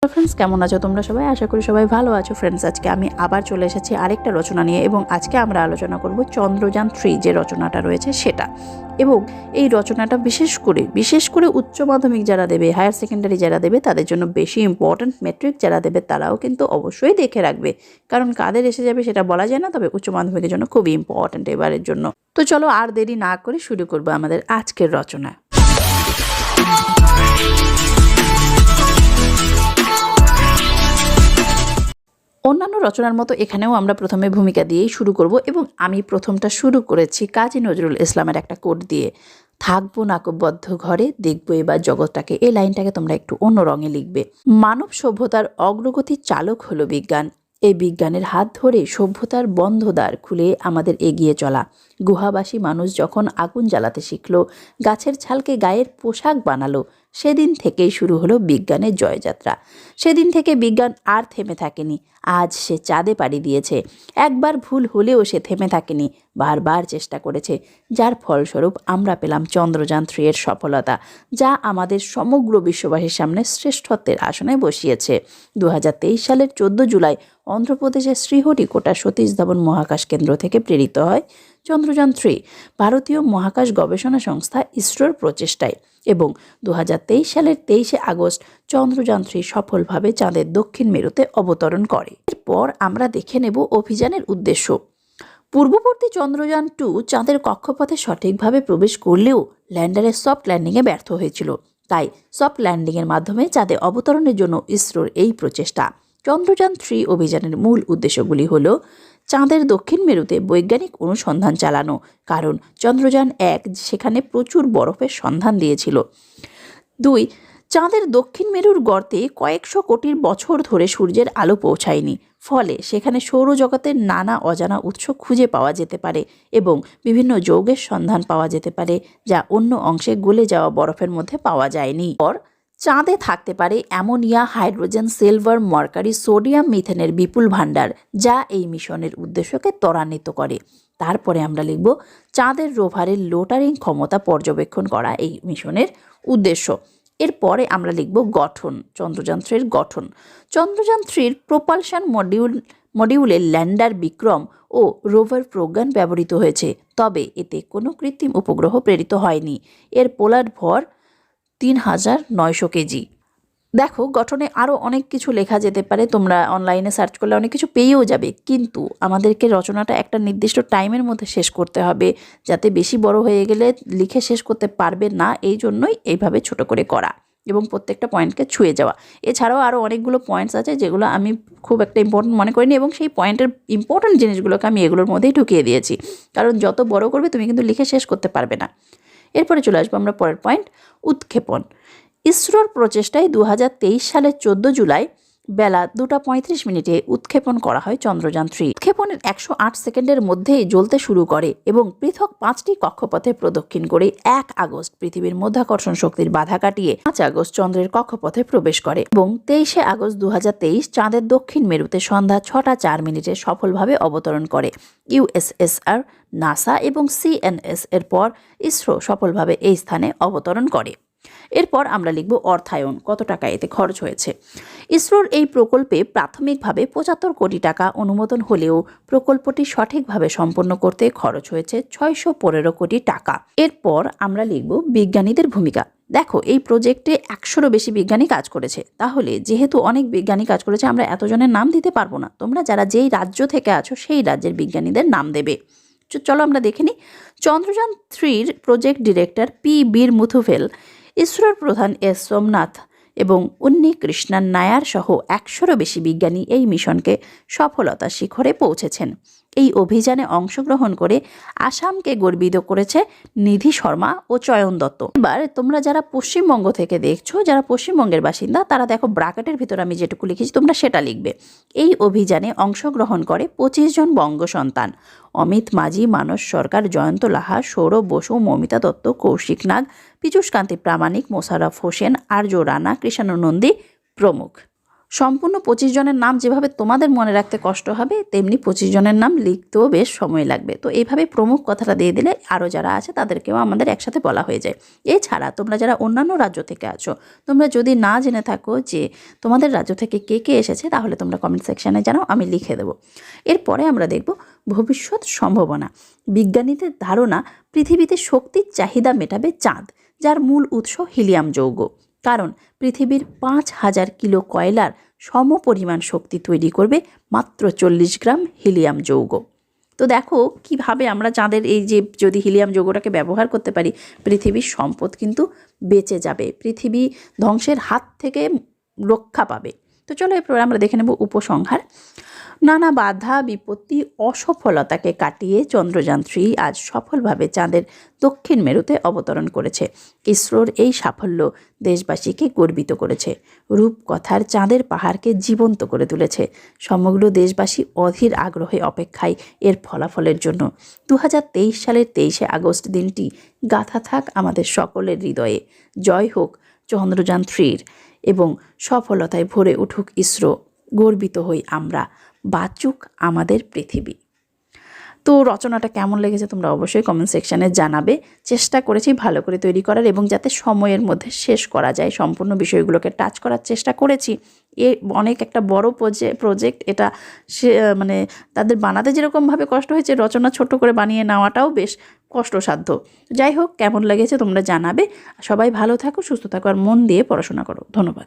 Friends, কেমন আছো তোমরা সবাই? আশা করি সবাই ভালো আছো। ফ্রেন্ডস, আজকে আমি আবার চলে এসেছি আরেকটা রচনা নিয়ে এবং আজকে আমরা আলোচনা করব চন্দ্রযান-3 যে রচনাটা রয়েছে সেটা। এবং এই রচনাটা বিশেষ করে উচ্চ মাধ্যমিক যারা দেবে, হায়ার সেকেন্ডারি যারা দেবে তাদের জন্য বেশি ইম্পর্ট্যান্ট, মেট্রিক যারা দেবে তারাও কিন্তু অবশ্যই দেখে রাখবে, কারণ কাদের এসে যাবে সেটা বলা যায় না, তবে উচ্চ মাধ্যমিকের জন্য খুবই ইম্পর্ট্যান্ট এবারের জন্য। তো চলো আর দেরি না করে শুরু করবো আমাদের আজকের রচনা। অন্যান্য রচনার মতো এখানেও আমরা প্রথমে ভূমিকা দিয়েই শুরু করব এবং আমি প্রথমটা শুরু করেছি কাজী নজরুল ইসলামের একটা কোট দিয়ে, থাকবো নাকবদ্ধ ঘরে দেখবো এবার জগৎটাকে। এই লাইনটাকে তোমরা একটু অন্য রঙে লিখবে। মানব সভ্যতার অগ্রগতির চালক হলো বিজ্ঞান। এই বিজ্ঞানের হাত ধরে সভ্যতার বন্ধ দ্বার খুলে আমাদের এগিয়ে চলা। গুহাবাসী মানুষ যখন আগুন জ্বালাতে শিখল, গাছের ছালকে গায়ের পোশাক বানালো, সেদিন থেকেই শুরু হলো বিজ্ঞানের জয়যাত্রা। সেদিন থেকে বিজ্ঞান আর থেমে থাকেনি। আজ সে চাঁদে পাড়ি দিয়েছে। একবার ভুল হলেও সে থেমে থাকেনি, বারবার চেষ্টা করেছে, যার ফলস্বরূপ আমরা পেলাম চন্দ্রযান-3 এর সফলতা, যা আমাদের সমগ্র বিশ্ববাসীর সামনে শ্রেষ্ঠত্বের আসনে বসিয়েছে। 2023 সালের 14 জুলাই অন্ধ্রপ্রদেশের শ্রীহরিকোটা সতীশ ধাবন মহাকাশ কেন্দ্র থেকে প্রেরিত হয় চন্দ্রযান-3 ভারতীয় মহাকাশ গবেষণা সংস্থা ইসরোর প্রচেষ্টায়, এবং 2023 সালের 23 আগস্ট চন্দ্রযান-3 সফলভাবে চাঁদের দক্ষিণ মেরুতে অবতরণ করে। এরপর আমরা দেখে নেব অভিযানের উদ্দেশ্য। পূর্ববর্তী চন্দ্রযান-2 চাঁদের কক্ষপথে সঠিকভাবে প্রবেশ করলেও ল্যান্ডারের সফট ল্যান্ডিংয়ে ব্যর্থ হয়েছিল। তাই সফট ল্যান্ডিংয়ের মাধ্যমে চাঁদে অবতরণের জন্য ইসরোর এই প্রচেষ্টা। চন্দ্রযান-3 অভিযানের মূল উদ্দেশ্যগুলি হল: চাঁদের দক্ষিণ মেরুতে বৈজ্ঞানিক অনুসন্ধান চালানো, কারণ চন্দ্রযান-1 সেখানে প্রচুর বরফের সন্ধান দিয়েছিল। 2. চাঁদের দক্ষিণ মেরুর গর্তে কয়েকশো কোটি বছর ধরে সূর্যের আলো পৌঁছায়নি, ফলে সেখানে সৌরজগতের নানা অজানা উৎস খুঁজে পাওয়া যেতে পারে এবং বিভিন্ন যৌগের সন্ধান পাওয়া যেতে পারে, যা অন্য অংশে গলে যাওয়া বরফের মধ্যে পাওয়া যায়নি। চাঁদে থাকতে পারে ammonia, hydrogen, silver, mercury, sodium, মিথেনের বিপুল ভাণ্ডার, যা এই মিশনের উদ্দেশ্যকে ত্বরান্বিত করে। তারপরে আমরা লিখব চাঁদের রোভারের লোটারিং ক্ষমতা পর্যবেক্ষণ করা এই মিশনের উদ্দেশ্য। এরপরে আমরা লিখব গঠন, চন্দ্রযান-3 গঠন। চন্দ্রযান-3 প্রোপালশন মডিউলের ল্যান্ডার বিক্রম ও রোভার প্রজ্ঞান ব্যবহৃত হয়েছে, তবে এতে কোনো কৃত্রিম উপগ্রহ প্রেরিত হয়নি। এর পোলার ভর 3900 কেজি। দেখো, গঠনে আরও অনেক কিছু লেখা যেতে পারে, তোমরা অনলাইনে সার্চ করলে অনেক কিছু পেয়েও যাবে, কিন্তু আমাদেরকে রচনাটা একটা নির্দিষ্ট টাইমের মধ্যে শেষ করতে হবে, যাতে বেশি বড় হয়ে গেলে লিখে শেষ করতে পারবে না, এই জন্যই এইভাবে ছোট করে করা এবং প্রত্যেকটা পয়েন্টকে ছুঁয়ে যাওয়া। এছাড়াও আরও অনেকগুলো পয়েন্টস আছে যেগুলো আমি খুব একটা ইম্পর্টেন্ট মনে করিনি, এবং সেই পয়েন্টের ইম্পর্টেন্ট জিনিসগুলোকে আমি এগুলোর মধ্যেই ঢুকিয়ে দিয়েছি, কারণ যত বড় করবে তুমি কিন্তু লিখে শেষ করতে পারবে না। এরপরে চলে আসবো আমরা পরের পয়েন্ট, উৎক্ষেপণ। ইসরোর প্রচেষ্টায় 2023 সালের 14 জুলাই বেলা 2:35 উৎক্ষেপণ করা হয় চন্দ্রযান-3। উৎক্ষেপণের 108 সেকেন্ডের মধ্যেই জ্বলতে শুরু করে এবং পৃথক 5টি কক্ষপথে প্রদক্ষিণ করে 1 আগস্ট পৃথিবীর মধ্যাকর্ষণ শক্তির বাধা কাটিয়ে 5 আগস্ট চন্দ্রের কক্ষপথে প্রবেশ করে এবং 23 আগস্ট 2023 চাঁদের দক্ষিণ মেরুতে সন্ধ্যা 6:04 সফলভাবে অবতরণ করে। ইউএসএসআর, নাসা এবং সিএনএস এর পর ইসরো সফলভাবে এই স্থানে অবতরণ করে। এরপর আমরা লিখব অর্থায়ন, কত টাকা এতে খরচ হয়েছে। ইসরোর এই প্রকল্পে প্রাথমিকভাবে 75 কোটি টাকা অনুমোদন হলেও প্রকল্পটি সঠিকভাবে সম্পন্ন করতে খরচ হয়েছে 615 কোটি টাকা। এরপর আমরা লিখব বিজ্ঞানীদের ভূমিকা। দেখো, এই প্রজেক্টে 100-রও বেশি বিজ্ঞানী কাজ করেছে, তাহলে যেহেতু অনেক বিজ্ঞানী কাজ করেছে আমরা এতজনের নাম দিতে পারবো না, তোমরা যারা যেই রাজ্য থেকে আছো সেই রাজ্যের বিজ্ঞানীদের নাম দেবে। চলো আমরা দেখে নিই। চন্দ্রযান-3 প্রজেক্ট ডিরেক্টর পি বীর মুথুভেল, ইসরোর প্রধান এস সোমনাথ এবং উন্নি কৃষ্ণন নায়ার সহ 100-রও বেশি বিজ্ঞানী এই মিশনকে সফলতার শিখরে পৌঁছেছেন। এই অভিযানে অংশগ্রহণ করে আসামকে গর্বিত করেছে নিধি শর্মা ও চয়ন দত্ত। এবার তোমরা যারা পশ্চিমবঙ্গ থেকে দেখছো, যারা পশ্চিমবঙ্গের বাসিন্দা, তারা দেখো ব্র্যাকেটের ভিতর আমি যেটুকু লিখেছি তোমরা সেটা লিখবে। এই অভিযানে অংশগ্রহণ করে 25 জন বঙ্গ সন্তান: অমিত মাঝি, মানস সরকার, জয়ন্ত লাহা, সৌরভ বসু, মমিতা দত্ত, কৌশিক নাগ, পীযূষ কান্তি প্রামাণিক, মোশাররফ হোসেন, আর্য রানা, কৃষ্ণ নন্দী প্রমুখ। সম্পূর্ণ 25 জনের নাম যেভাবে তোমাদের মনে রাখতে কষ্ট হবে, তেমনি 25 জনের নাম লিখতেও বেশ সময় লাগবে। তো এইভাবে প্রমুখ কথাটা দিয়ে দিলে আরও যারা আছে তাদেরকেও আমাদের একসাথে বলা হয়ে যায়। এছাড়া তোমরা যারা অন্যান্য রাজ্য থেকে আছো, তোমরা যদি না জেনে থাকো যে তোমাদের রাজ্য থেকে কে কে এসেছে, তাহলে তোমরা কমেন্ট সেকশানে জানাও, আমি লিখে দেবো। এরপরে আমরা দেখব ভবিষ্যৎ সম্ভাবনা। বিজ্ঞানীদের ধারণা, পৃথিবীতে শক্তির চাহিদা মেটাবে চাঁদ, যার মূল উৎস হিলিয়াম যৌগ। কারণ পৃথিবীর 5,000 কিলো কয়লার সমপরিমাণ শক্তি তৈরি করবে মাত্র 40 গ্রাম হিলিয়াম যৌগ। তো দেখো কিভাবে আমরা চাঁদের এই যে যদি হিলিয়াম যৌগটাকে ব্যবহার করতে পারি, পৃথিবীর সম্পদ কিন্তু বেঁচে যাবে, পৃথিবী ধ্বংসের হাত থেকে রক্ষা পাবে। তো চলো এরপর আমরা দেখে নেব উপসংহার। নানা বাধা বিপত্তি অসফলতাকে কাটিয়ে চন্দ্রযান-3 আজ সফলভাবে চাঁদের দক্ষিণ মেরুতে অবতরণ করেছে। ইসরোর এই সাফল্য দেশবাসীকে গর্বিত করেছে, রূপকথার চাঁদের পাহাড়কে জীবন্ত করে তুলেছে। সমগ্র দেশবাসী অধীর আগ্রহে অপেক্ষায় এর ফলাফলের জন্য। 2023 সালের 23শে আগস্ট দিনটি গাঁথা থাক আমাদের সকলের হৃদয়ে। জয় হোক চন্দ্রযান-3 এবং সফলতায় ভরে উঠুক ইসরো। গর্বিত হই আমরা, বাঁচুক আমাদের পৃথিবী। তো রচনাটা কেমন লেগেছে তোমরা অবশ্যই কমেন্ট সেকশানে জানাবে। চেষ্টা করেছি ভালো করে তৈরি করার এবং যাতে সময়ের মধ্যে শেষ করা যায়, সম্পূর্ণ বিষয়গুলোকে টাচ করার চেষ্টা করেছি। অনেক একটা বড় প্রজেক্ট এটা, সে মানে তাদের বানাতে যেরকমভাবে কষ্ট হয়েছে, রচনা ছোট করে বানিয়ে নেওয়াটাও বেশ কষ্টসাধ্য। যাই হোক, কেমন লেগেছে তোমরা জানাবে। সবাই ভালো থাকো, সুস্থ থাকো আর মন দিয়ে পড়াশোনা করো। ধন্যবাদ।